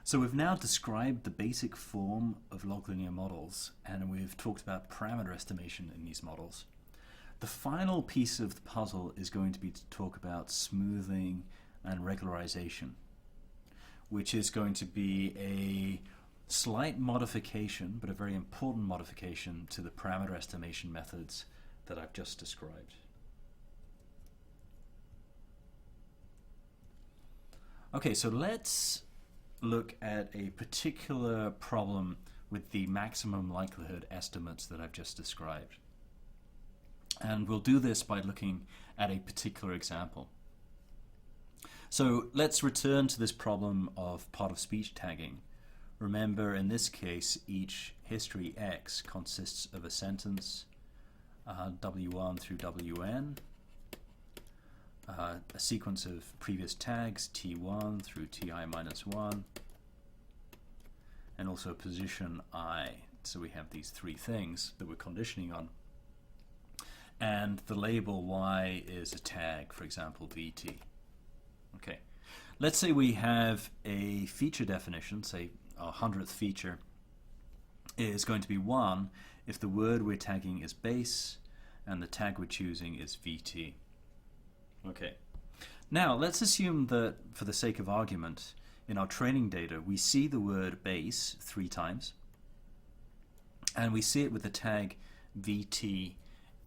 So we've now described the basic form of log linear models, and we've talked about parameter estimation in these models. The final piece of the puzzle is going to be to talk about smoothing and regularization, which is going to be a slight modification, but a very important modification to the parameter estimation methods that I've just described. Okay, so let's look at a particular problem with the maximum likelihood estimates that I've just described. And we'll do this by looking at a particular example. So let's return to this problem of part-of-speech tagging. Remember, in this case, each history X consists of a sentence, W1 through WN, a sequence of previous tags, T1 through Ti-1, and also a position I. So we have these three things that we're conditioning on. And the label Y is a tag, for example, VT. Okay, let's say we have a feature definition, say our 100th feature is going to be 1 if the word we're tagging is base and the tag we're choosing is VT. Okay, now let's assume that for the sake of argument in our training data we see the word base 3 times and we see it with the tag VT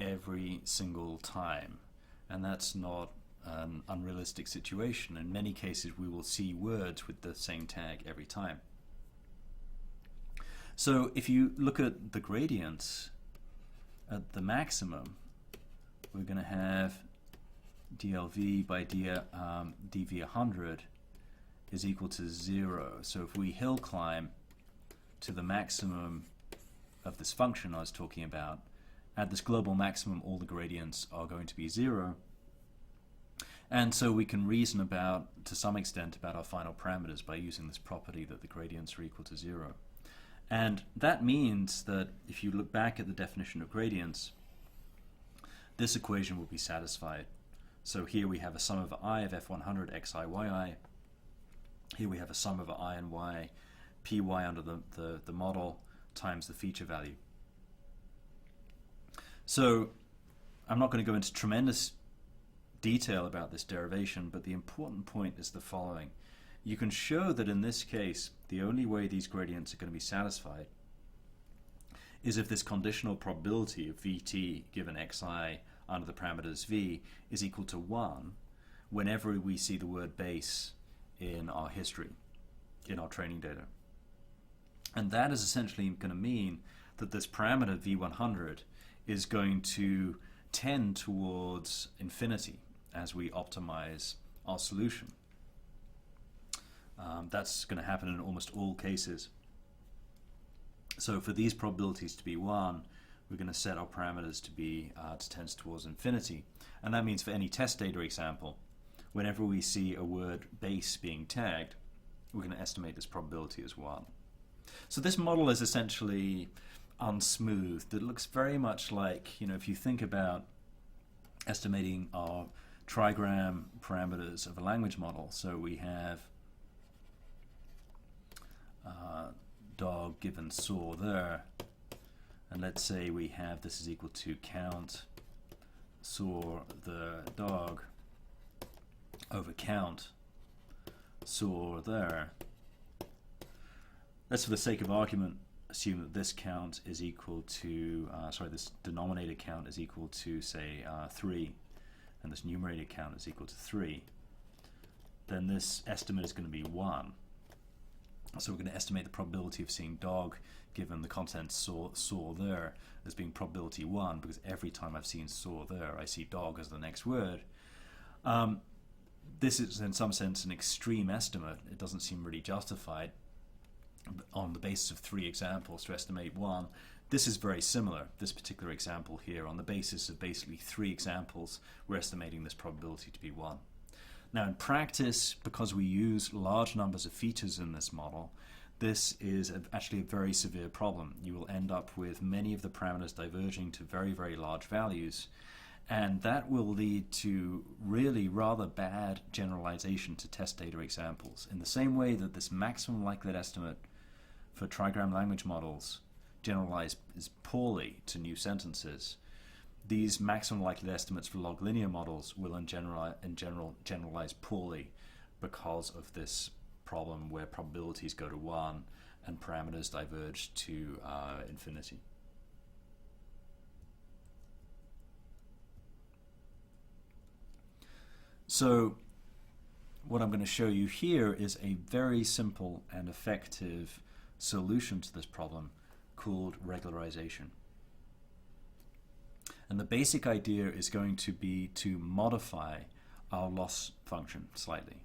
every single time, and that's not an unrealistic situation. In many cases we will see words with the same tag every time. So if you look at the gradients at the maximum, we're going to have DLV by DV100 is equal to 0. So if we hill climb to the maximum of this function I was talking about, at this global maximum all the gradients are going to be 0. And so we can reason about, to some extent, about our final parameters by using this property that the gradients are equal to 0. And that means that if you look back at the definition of gradients, this equation will be satisfied. So here we have a sum of I of f100 xi yi. Here we have a sum of I and y, py under the model times the feature value. So I'm not going to go into tremendous detail about this derivation, but the important point is the following. You can show that in this case the only way these gradients are going to be satisfied is if this conditional probability of Vt given xi under the parameters v is equal to 1 whenever we see the word base in our history, in our training data. And that is essentially going to mean that this parameter v100 is going to tend towards infinity as we optimize our solution. That's going to happen in almost all cases. So for these probabilities to be 1, we're going to set our parameters to be to tend towards infinity. And that means for any test data example, whenever we see a word base being tagged, we're going to estimate this probability as 1. So this model is essentially unsmoothed. It looks very much like, if you think about estimating our trigram parameters of a language model. So we have dog given saw there, and let's say we have this is equal to count saw the dog over count saw there. Let's, for the sake of argument, assume that this count is equal to, this denominator count is equal to, say, 3, and this numerator count is equal to 3. Then this estimate is going to be 1. So we're going to estimate the probability of seeing dog given the content saw there as being probability 1, because every time I've seen saw there, I see dog as the next word. This is in some sense an extreme estimate. It doesn't seem really justified on the basis of 3 examples to estimate 1. This is very similar, this particular example here. On the basis of basically 3 examples, we're estimating this probability to be 1. Now in practice, because we use large numbers of features in this model, this is actually a very severe problem. You will end up with many of the parameters diverging to very, very large values, And that will lead to really rather bad generalization to test data examples. In the same way that this maximum likelihood estimate for trigram language models generalizes poorly to new sentences, these maximum likelihood estimates for log linear models will in general generalize poorly because of this problem where probabilities go to 1 and parameters diverge to infinity. So what I'm going to show you here is a very simple and effective solution to this problem called regularization. And the basic idea is going to be to modify our loss function slightly.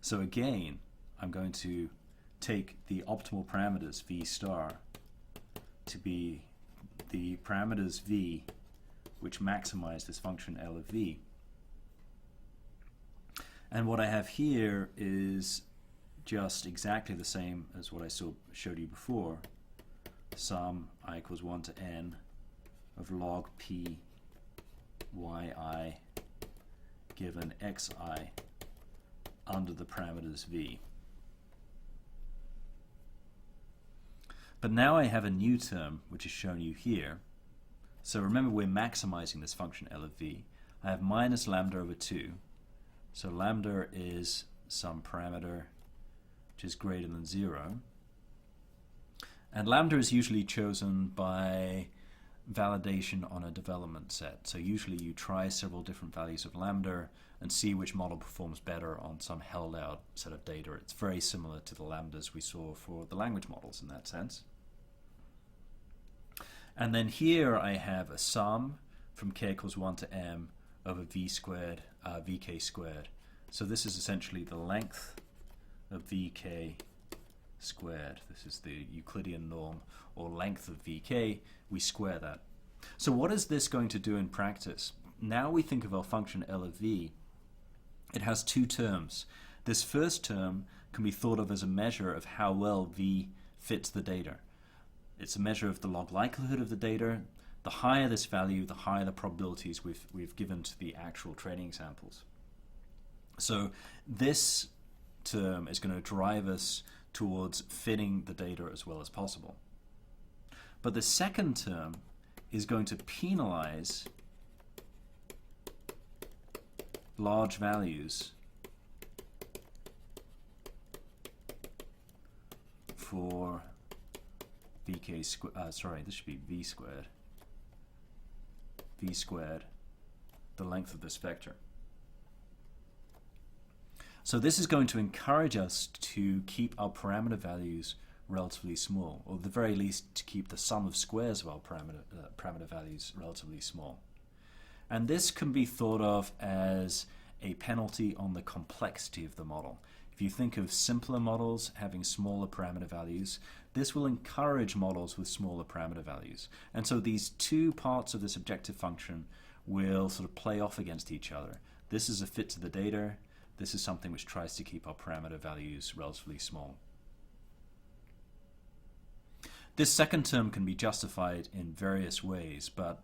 So again, I'm going to take the optimal parameters v star to be the parameters v which maximize this function L of v. And what I have here is just exactly the same as what I showed you before. Sum I equals 1 to n of log p yi given xi under the parameters v. But now I have a new term which is shown you here. So remember, we're maximizing this function L of v. I have minus lambda over 2. So lambda is some parameter which is greater than 0. And lambda is usually chosen by validation on a development set. So usually you try several different values of lambda and see which model performs better on some held out set of data. It's very similar to the lambdas we saw for the language models in that sense. And then here I have a sum from k equals 1 to m over v squared, vk squared. So this is essentially the length of vk squared. This is the Euclidean norm, or length of vk. We square that. So what is this going to do in practice? Now we think of our function L of v. It has two terms. This first term can be thought of as a measure of how well v fits the data. It's a measure of the log likelihood of the data. The higher this value, the higher the probabilities we've given to the actual training examples. So this term is going to drive us towards fitting the data as well as possible. But the second term is going to penalize large values for vk squared, sorry, this should be v squared, the length of this vector. So this is going to encourage us to keep our parameter values relatively small, or at the very least to keep the sum of squares of our parameter values relatively small. And this can be thought of as a penalty on the complexity of the model. If you think of simpler models having smaller parameter values, this will encourage models with smaller parameter values. And so these two parts of this objective function will sort of play off against each other. This is a fit to the data. This is something which tries to keep our parameter values relatively small. This second term can be justified in various ways, but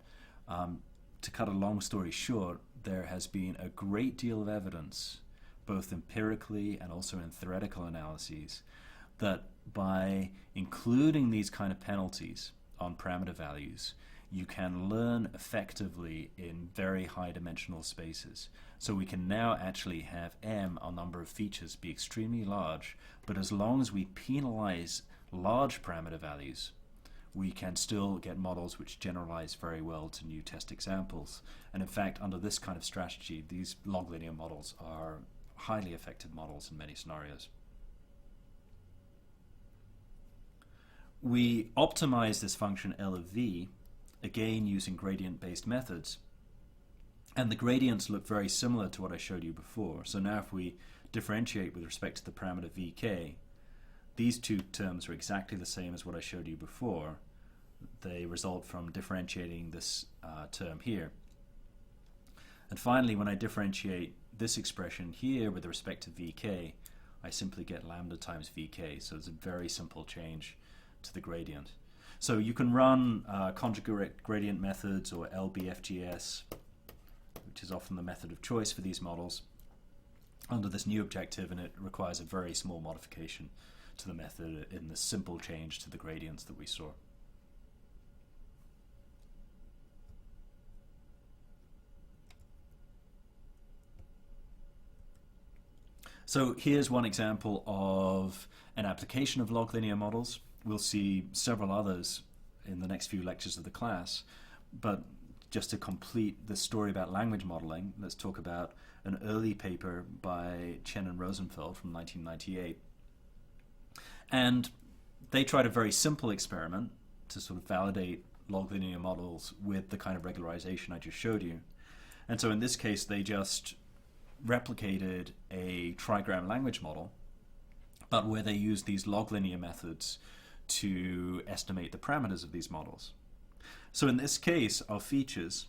to cut a long story short, there has been a great deal of evidence, both empirically and also in theoretical analyses, that by including these kind of penalties on parameter values, you can learn effectively in very high dimensional spaces. So we can now actually have m, our number of features, be extremely large, but as long as we penalize large parameter values, we can still get models which generalize very well to new test examples. And in fact, under this kind of strategy, these log linear models are highly effective models in many scenarios. We optimize this function L of v, again using gradient-based methods. And the gradients look very similar to what I showed you before. So now if we differentiate with respect to the parameter vk, these two terms are exactly the same as what I showed you before. They result from differentiating this term here. And finally, when I differentiate this expression here with respect to vk, I simply get lambda times vk. So it's a very simple change to the gradient. So you can run conjugate gradient methods or LBFGS which is often the method of choice for these models, under this new objective, and it requires a very small modification to the method in the simple change to the gradients that we saw. So here's one example of an application of log linear models. We'll see several others in the next few lectures of the class, but just to complete the story about language modeling, let's talk about an early paper by Chen and Rosenfeld from 1998. And they tried a very simple experiment to sort of validate log linear models with the kind of regularization I just showed you. And so in this case, they just replicated a trigram language model, but where they used these log linear methods to estimate the parameters of these models. So in this case, our features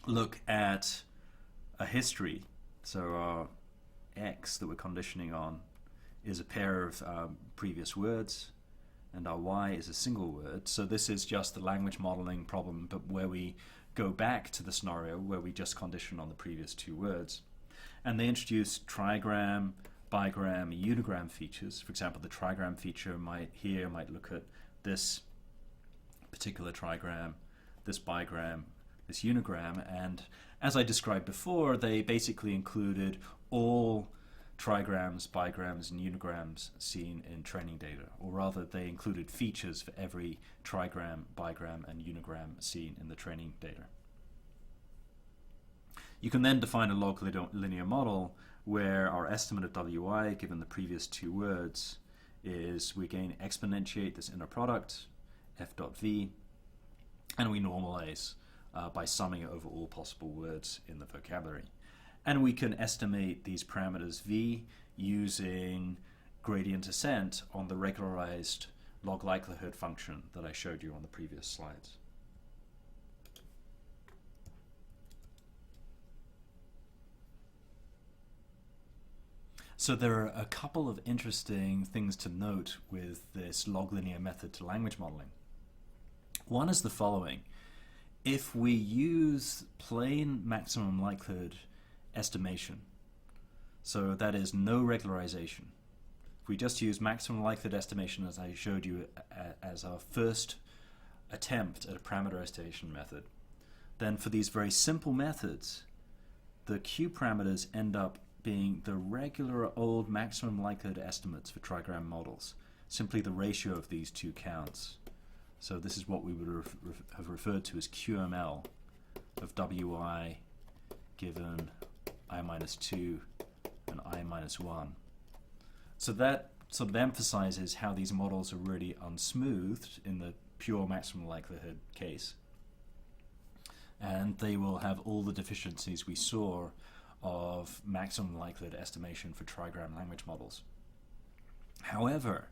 look at a history. So our x that we're conditioning on is a pair of previous words, and our y is a single word. So this is just the language modeling problem, but where we go back to the scenario where we just condition on the previous two words. And they introduce trigram, bigram, and unigram features. For example, the trigram feature might look at this particular trigram, this bigram, this unigram, and as I described before, they basically included all trigrams, bigrams, and unigrams seen in training data, or rather they included features for every trigram, bigram, and unigram seen in the training data. You can then define a log linear model where our estimate of wi, given the previous two words, is we again exponentiate this inner product, f dot v, and we normalize by summing it over all possible words in the vocabulary. And we can estimate these parameters v using gradient ascent on the regularized log likelihood function that I showed you on the previous slides. So there are a couple of interesting things to note with this log linear method to language modeling. One is the following. If we use plain maximum likelihood estimation, so that is no regularization, if we just use maximum likelihood estimation as I showed you as our first attempt at a parameterization method, then for these very simple methods, the Q parameters end up being the regular old maximum likelihood estimates for trigram models, simply the ratio of these two counts. So this is what we would have referred to as QML of Wi given I minus 2 and I minus 1. So that sort of emphasizes how these models are really unsmoothed in the pure maximum likelihood case. And they will have all the deficiencies we saw of maximum likelihood estimation for trigram language models. However,